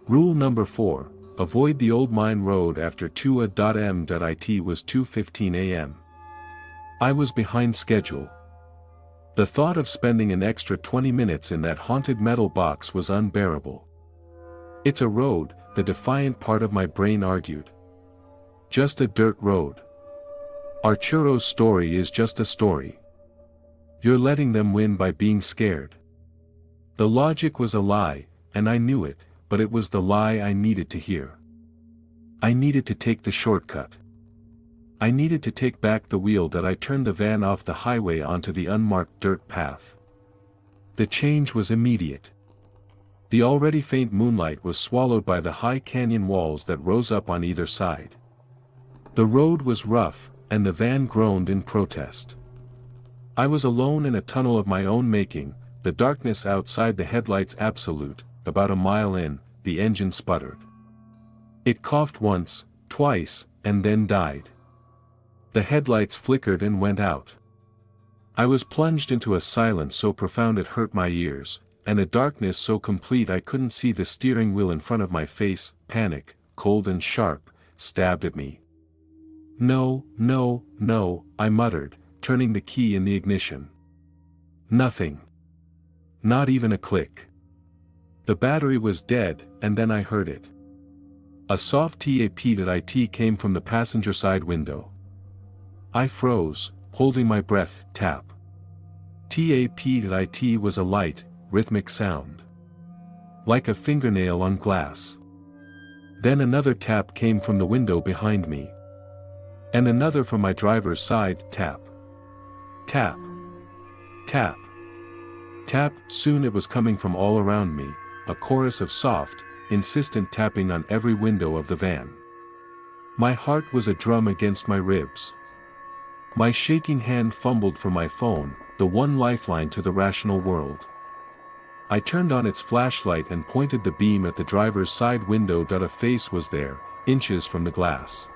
Rule number 4, avoid the old mine road after 2am.it was 2:15 am. I was behind schedule. The thought of spending an extra 20 minutes in that haunted metal box was unbearable. It's a road, the defiant part of my brain argued. Just a dirt road. Arturo's story is just a story. You're letting them win by being scared. The logic was a lie, and I knew it, but it was the lie I needed to hear. I needed to take the shortcut. I needed to take back the wheel. That I turned the van off the highway onto the unmarked dirt path. The change was immediate. The already faint moonlight was swallowed by the high canyon walls that rose up on either side. The road was rough, and the van groaned in protest. I was alone in a tunnel of my own making, the darkness outside the headlights absolute. About a mile in, the engine sputtered. It coughed once, twice, and then died. The headlights flickered and went out. I was plunged into a silence so profound it hurt my ears, and a darkness so complete I couldn't see the steering wheel in front of my face. Panic, cold and sharp, stabbed at me. No, no, no, I muttered, turning the key in the ignition. Nothing. Not even a click. The battery was dead, and then I heard it. A soft tap came from the passenger side window. I froze, holding my breath. Tap. Tap was a light, rhythmic sound. Like a fingernail on glass. Then another tap came from the window behind me. And another from my driver's side. Tap. Tap. Tap. Tap. Soon it was coming from all around me, a chorus of soft, insistent tapping on every window of the van. My heart was a drum against my ribs. My shaking hand fumbled for my phone, the one lifeline to the rational world. I turned on its flashlight and pointed the beam at the driver's side window. A face was there, inches from the glass.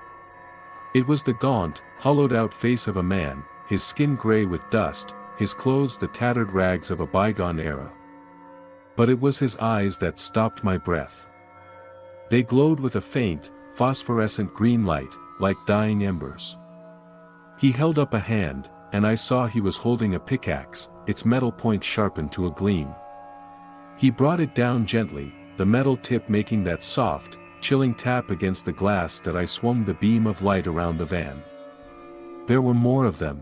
It was the gaunt, hollowed-out face of a man, his skin gray with dust, his clothes the tattered rags of a bygone era. But it was his eyes that stopped my breath. They glowed with a faint, phosphorescent green light, like dying embers. He held up a hand, and I saw he was holding a pickaxe, its metal point sharpened to a gleam. He brought it down gently, the metal tip making that soft, chilling tap against the glass that I swung the beam of light around the van. There were more of them.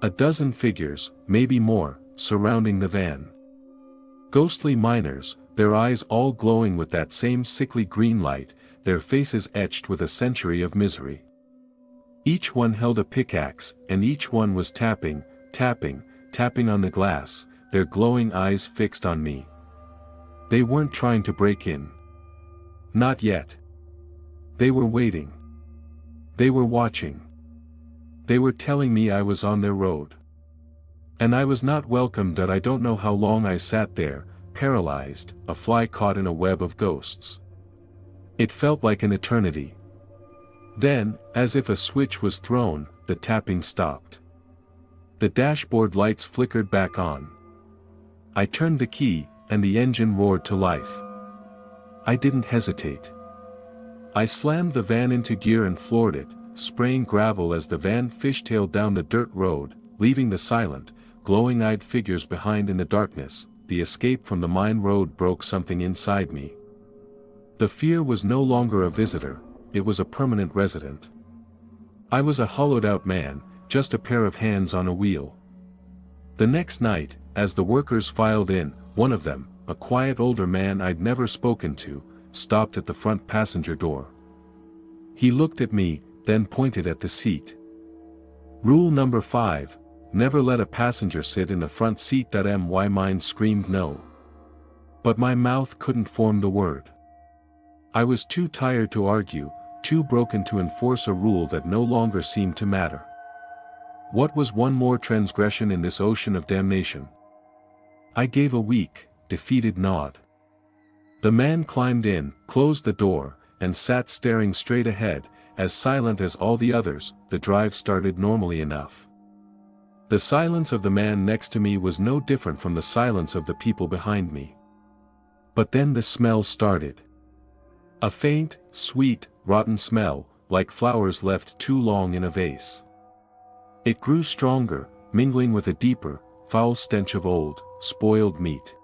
A dozen figures, maybe more, surrounding the van. Ghostly miners, their eyes all glowing with that same sickly green light, their faces etched with a century of misery. Each one held a pickaxe, and each one was tapping, tapping, tapping on the glass, their glowing eyes fixed on me. They weren't trying to break in. Not yet. They were waiting. They were watching. They were telling me I was on their road. And I was not welcomed. I don't know how long I sat there, paralyzed, a fly caught in a web of ghosts. It felt like an eternity. Then, as if a switch was thrown, the tapping stopped. The dashboard lights flickered back on. I turned the key, and the engine roared to life. I didn't hesitate. I slammed the van into gear and floored it, spraying gravel as the van fishtailed down the dirt road, leaving the silent, glowing-eyed figures behind in the darkness. The escape from the mine road broke something inside me. The fear was no longer a visitor, it was a permanent resident. I was a hollowed-out man, just a pair of hands on a wheel. The next night, as the workers filed in, one of them, a quiet older man I'd never spoken to, stopped at the front passenger door. He looked at me, then pointed at the seat. Rule number 5, never let a passenger sit in the front seat. My mind screamed no. But my mouth couldn't form the word. I was too tired to argue, too broken to enforce a rule that no longer seemed to matter. What was one more transgression in this ocean of damnation? I gave a weak, defeated nod. The man climbed in, closed the door, and sat staring straight ahead, as silent as all the others. The drive started normally enough. The silence of the man next to me was no different from the silence of the people behind me. But then the smell started. A faint, sweet, rotten smell, like flowers left too long in a vase. It grew stronger, mingling with a deeper, foul stench of old, spoiled meat.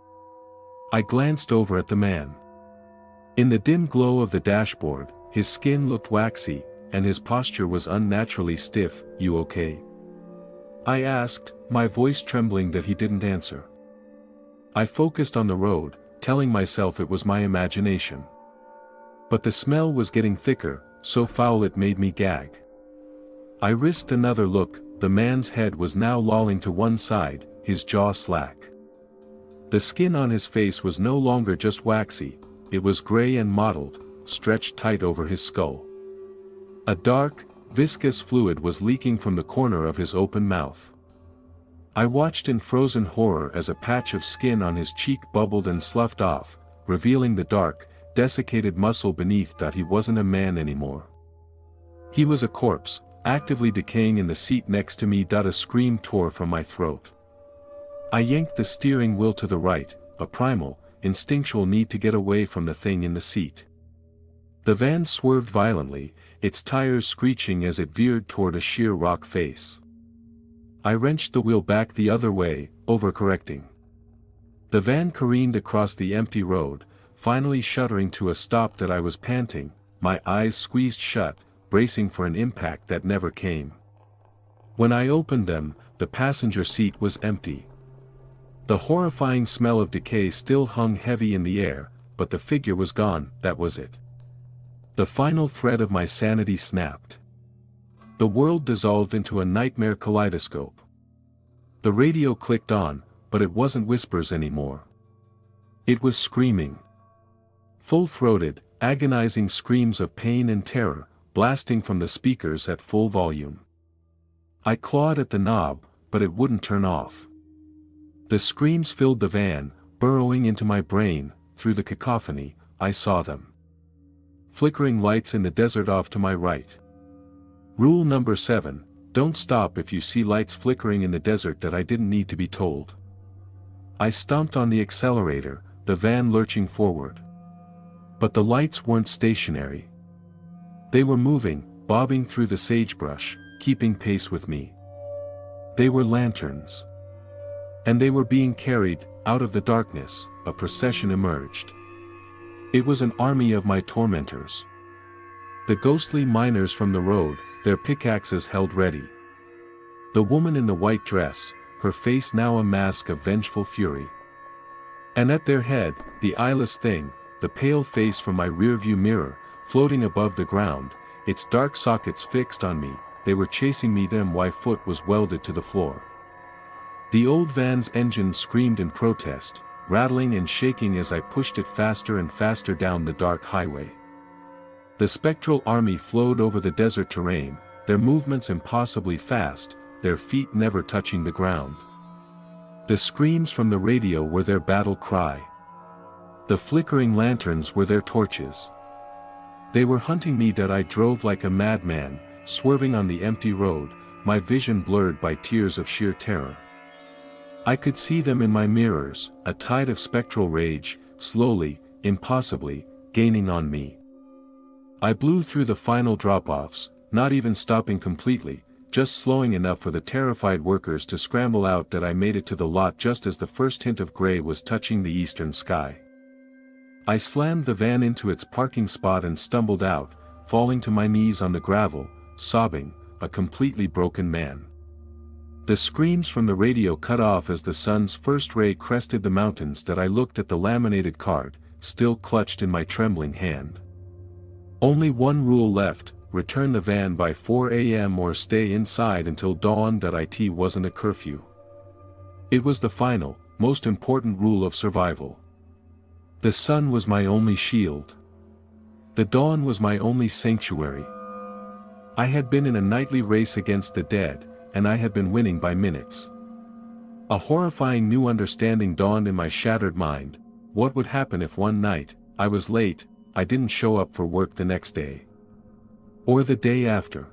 I glanced over at the man. In the dim glow of the dashboard, his skin looked waxy, and his posture was unnaturally stiff. "You okay?" I asked, my voice trembling that he didn't answer. I focused on the road, telling myself it was my imagination. But the smell was getting thicker, so foul it made me gag. I risked another look. The man's head was now lolling to one side, his jaw slack. The skin on his face was no longer just waxy, it was gray and mottled, stretched tight over his skull. A dark, viscous fluid was leaking from the corner of his open mouth. I watched in frozen horror as a patch of skin on his cheek bubbled and sloughed off, revealing the dark, desiccated muscle beneath. He wasn't a man anymore. He was a corpse, actively decaying in the seat next to me. A scream tore from my throat. I yanked the steering wheel to the right, a primal, instinctual need to get away from the thing in the seat. The van swerved violently, its tires screeching as it veered toward a sheer rock face. I wrenched the wheel back the other way, overcorrecting. The van careened across the empty road, finally shuddering to a stop. I was panting, my eyes squeezed shut, bracing for an impact that never came. When I opened them, the passenger seat was empty. The horrifying smell of decay still hung heavy in the air, but the figure was gone. That was it. The final thread of my sanity snapped. The world dissolved into a nightmare kaleidoscope. The radio clicked on, but it wasn't whispers anymore. It was screaming. Full-throated, agonizing screams of pain and terror, blasting from the speakers at full volume. I clawed at the knob, but it wouldn't turn off. The screams filled the van, burrowing into my brain. Through the cacophony, I saw them. Flickering lights in the desert off to my right. Rule number 7, don't stop if you see lights flickering in the desert. I didn't need to be told. I stomped on the accelerator, the van lurching forward. But the lights weren't stationary. They were moving, bobbing through the sagebrush, keeping pace with me. They were lanterns. And they were being carried. Out of the darkness, a procession emerged. It was an army of my tormentors. The ghostly miners from the road, their pickaxes held ready. The woman in the white dress, her face now a mask of vengeful fury. And at their head, the eyeless thing, the pale face from my rearview mirror, floating above the ground, its dark sockets fixed on me. They were chasing me. My foot was welded to the floor. The old van's engine screamed in protest, rattling and shaking as I pushed it faster and faster down the dark highway. The spectral army flowed over the desert terrain, their movements impossibly fast, their feet never touching the ground. The screams from the radio were their battle cry. The flickering lanterns were their torches. They were hunting me. I drove like a madman, swerving on the empty road, my vision blurred by tears of sheer terror. I could see them in my mirrors, a tide of spectral rage, slowly, impossibly, gaining on me. I blew through the final drop-offs, not even stopping completely, just slowing enough for the terrified workers to scramble out. I made it to the lot just as the first hint of gray was touching the eastern sky. I slammed the van into its parking spot and stumbled out, falling to my knees on the gravel, sobbing, a completely broken man. The screams from the radio cut off as the sun's first ray crested the mountains. I looked at the laminated card, still clutched in my trembling hand. Only one rule left: return the van by 4 a.m. or stay inside until dawn. It wasn't a curfew. It was the final, most important rule of survival. The sun was my only shield. The dawn was my only sanctuary. I had been in a nightly race against the dead, and I had been winning by minutes. A horrifying new understanding dawned in my shattered mind. What would happen if one night, I was late, I didn't show up for work the next day? Or the day after?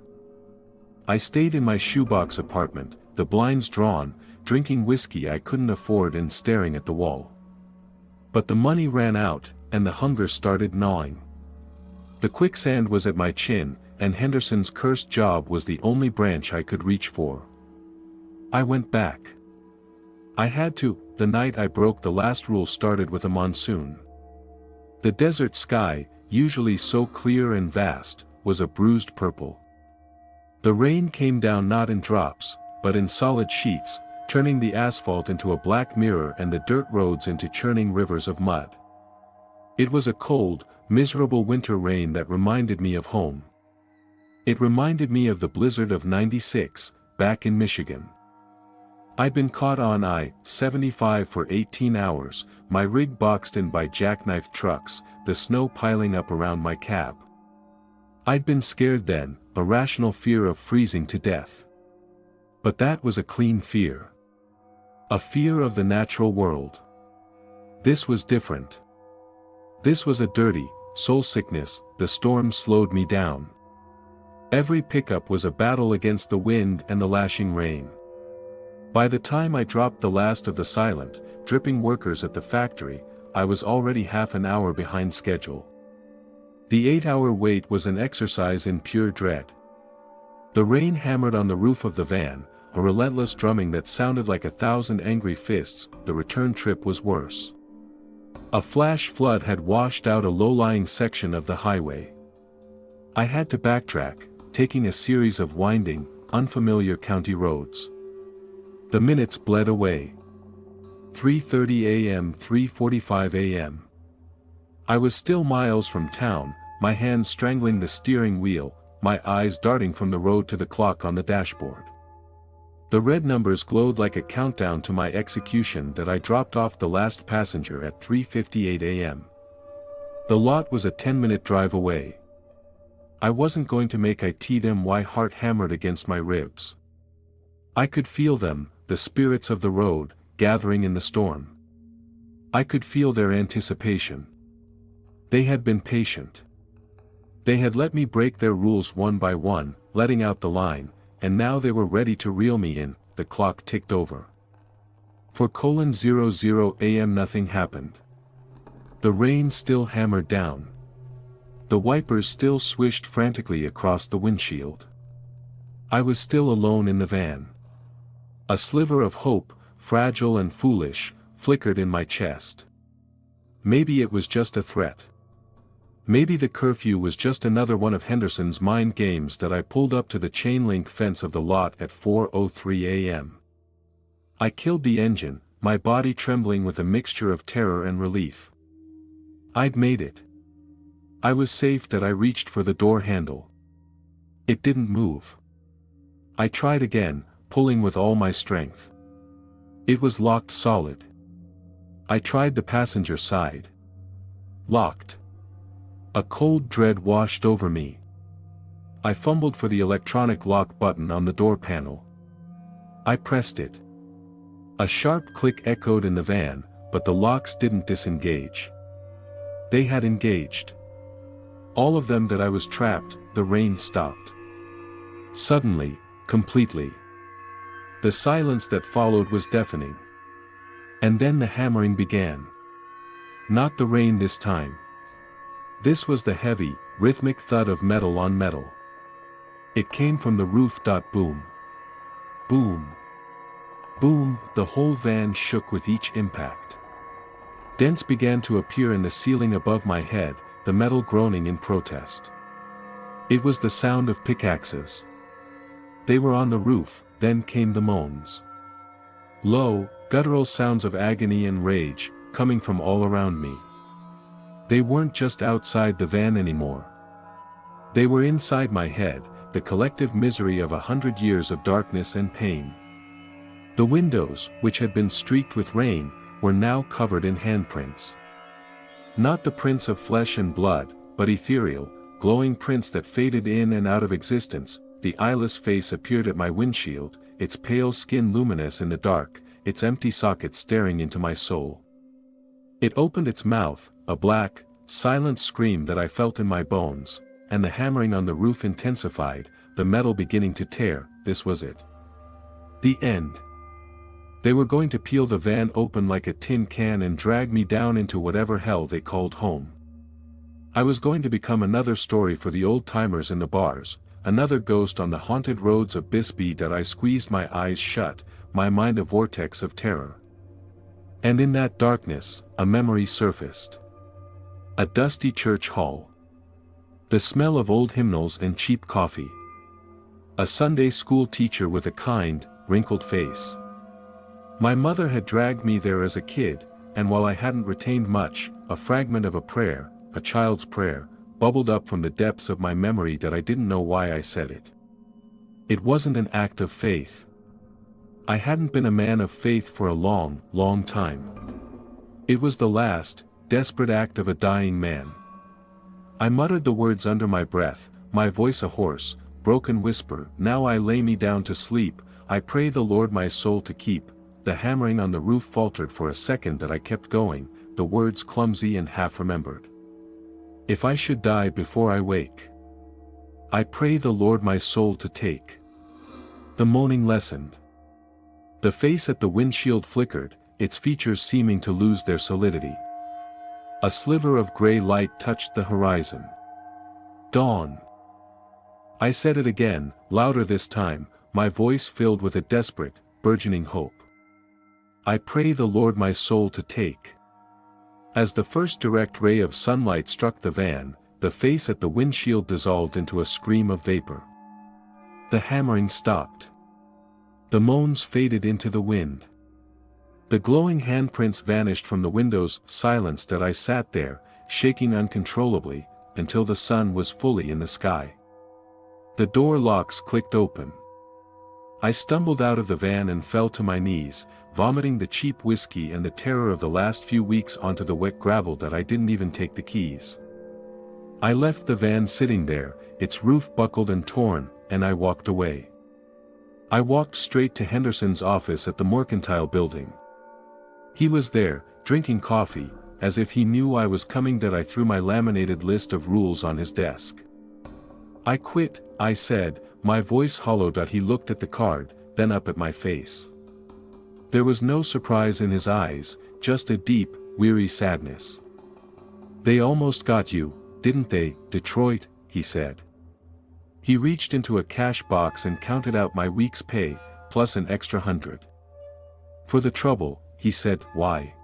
I stayed in my shoebox apartment, the blinds drawn, drinking whiskey I couldn't afford and staring at the wall. But the money ran out, and the hunger started gnawing. The quicksand was at my chin, and Henderson's cursed job was the only branch I could reach for. I went back. I had to. The night I broke the last rule started with a monsoon. The desert sky, usually so clear and vast, was a bruised purple. The rain came down not in drops, but in solid sheets, turning the asphalt into a black mirror and the dirt roads into churning rivers of mud. It was a cold, miserable winter rain that reminded me of home. It reminded me of the blizzard of '96, back in Michigan. I'd been caught on I-75 for 18 hours, my rig boxed in by jackknife trucks, the snow piling up around my cab. I'd been scared then, a rational fear of freezing to death. But that was a clean fear. A fear of the natural world. This was different. This was a dirty, soul sickness. The storm slowed me down. Every pickup was a battle against the wind and the lashing rain. By the time I dropped the last of the silent, dripping workers at the factory, I was already half an hour behind schedule. The 8-hour wait was an exercise in pure dread. The rain hammered on the roof of the van, a relentless drumming that sounded like 1,000 angry fists. The return trip was worse. A flash flood had washed out a low-lying section of the highway. I had to backtrack, taking a series of winding, unfamiliar county roads. The minutes bled away. 3:30 a.m. 3:45 a.m. I was still miles from town, my hands strangling the steering wheel, my eyes darting from the road to the clock on the dashboard. The red numbers glowed like a countdown to my execution that I dropped off the last passenger at 3:58 a.m. The lot was a 10-minute drive away. I wasn't going to make them. My heart hammered against my ribs. I could feel them, the spirits of the road, gathering in the storm. I could feel their anticipation. They had been patient. They had let me break their rules one by one, letting out the line, and now they were ready to reel me in. The clock ticked over. 4:00 a.m. Nothing happened. The rain still hammered down. The wipers still swished frantically across the windshield. I was still alone in the van. A sliver of hope, fragile and foolish, flickered in my chest. Maybe it was just a threat. Maybe the curfew was just another one of Henderson's mind games that I pulled up to the chain-link fence of the lot at 4:03 a.m. I killed the engine, my body trembling with a mixture of terror and relief. I'd made it. I was safe. That I reached for the door handle. It didn't move. I tried again, pulling with all my strength. It was locked solid. I tried the passenger side. Locked. A cold dread washed over me. I fumbled for the electronic lock button on the door panel. I pressed it. A sharp click echoed in the van, but the locks didn't disengage. They had engaged. All of them. That I was trapped. The rain stopped. Suddenly, completely. The silence that followed was deafening. And then the hammering began. Not the rain this time. This was the heavy, rhythmic thud of metal on metal. It came from the roof. Boom. Boom. Boom. The whole van shook with each impact. Dents began to appear in the ceiling above my head, the metal groaning in protest. It was the sound of pickaxes. They were on the roof. Then came the moans. Low, guttural sounds of agony and rage, coming from all around me. They weren't just outside the van anymore. They were inside my head, the collective misery of 100 years of darkness and pain. The windows, which had been streaked with rain, were now covered in handprints. Not the prints of flesh and blood, but ethereal, glowing prints that faded in and out of existence. The eyeless face appeared at my windshield, its pale skin luminous in the dark, its empty socket staring into my soul. It opened its mouth, a black, silent scream that I felt in my bones, and the hammering on the roof intensified, the metal beginning to tear. This was it. The end. They were going to peel the van open like a tin can and drag me down into whatever hell they called home. I was going to become another story for the old-timers in the bars, another ghost on the haunted roads of Bisbee. I squeezed my eyes shut, my mind a vortex of terror. And in that darkness, a memory surfaced. A dusty church hall. The smell of old hymnals and cheap coffee. A Sunday school teacher with a kind, wrinkled face. My mother had dragged me there as a kid, and while I hadn't retained much, a fragment of a prayer, a child's prayer, bubbled up from the depths of my memory. I didn't know why I said it. It wasn't an act of faith. I hadn't been a man of faith for a long, long time. It was the last, desperate act of a dying man. I muttered the words under my breath, my voice a hoarse, broken whisper. Now I lay me down to sleep, I pray the Lord my soul to keep. The hammering on the roof faltered for a second. I kept going, the words clumsy and half-remembered. If I should die before I wake, I pray the Lord my soul to take. The moaning lessened. The face at the windshield flickered, its features seeming to lose their solidity. A sliver of gray light touched the horizon. Dawn. I said it again, louder this time, my voice filled with a desperate, burgeoning hope. I pray the Lord my soul to take. As the first direct ray of sunlight struck the van, the face at the windshield dissolved into a scream of vapor. The hammering stopped. The moans faded into the wind. The glowing handprints vanished from the windows, silenced as I sat there, shaking uncontrollably, until the sun was fully in the sky. The door locks clicked open. I stumbled out of the van and fell to my knees, vomiting the cheap whiskey and the terror of the last few weeks onto the wet gravel that I didn't even take the keys. I left the van sitting there, its roof buckled and torn, and I walked away. I walked straight to Henderson's office at the Mercantile Building. He was there, drinking coffee, as if he knew I was coming. That I threw my laminated list of rules on his desk. I quit, I said, my voice hollow. He looked at the card, then up at my face. There was no surprise in his eyes, just a deep, weary sadness. They almost got you, didn't they, Detroit, he said. He reached into a cash box and counted out my week's pay, plus an extra $100. For the trouble, he said. Why?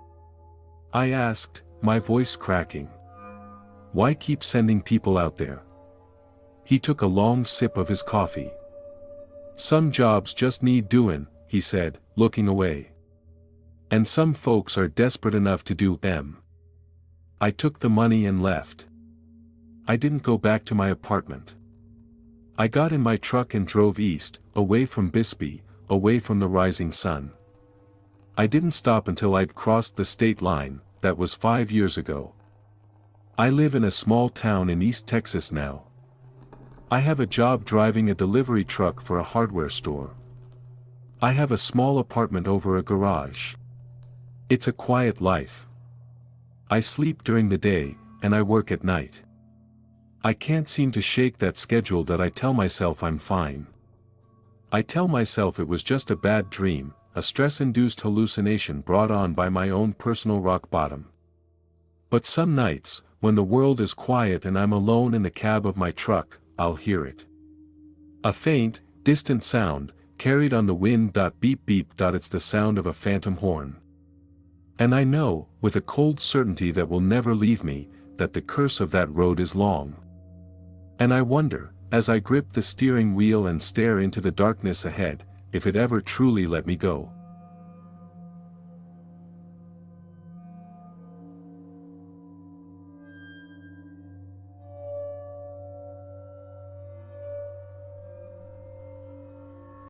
I asked, my voice cracking. Why keep sending people out there? He took a long sip of his coffee. Some jobs just need doing, he said, looking away. And some folks are desperate enough to do them. I took the money and left. I didn't go back to my apartment. I got in my truck and drove east, away from Bisbee, away from the rising sun. I didn't stop until I'd crossed the state line. That was 5 years ago. I live in a small town in East Texas now. I have a job driving a delivery truck for a hardware store. I have a small apartment over a garage. It's a quiet life. I sleep during the day, and I work at night. I can't seem to shake that schedule. That I tell myself I'm fine. I tell myself it was just a bad dream, a stress-induced hallucination brought on by my own personal rock bottom. But some nights, when the world is quiet and I'm alone in the cab of my truck, I'll hear it. A faint, distant sound, carried on the wind. Beep beep. It's the sound of a phantom horn. And I know, with a cold certainty that will never leave me, that the curse of that road is long. And I wonder, as I grip the steering wheel and stare into the darkness ahead, if it ever truly let me go.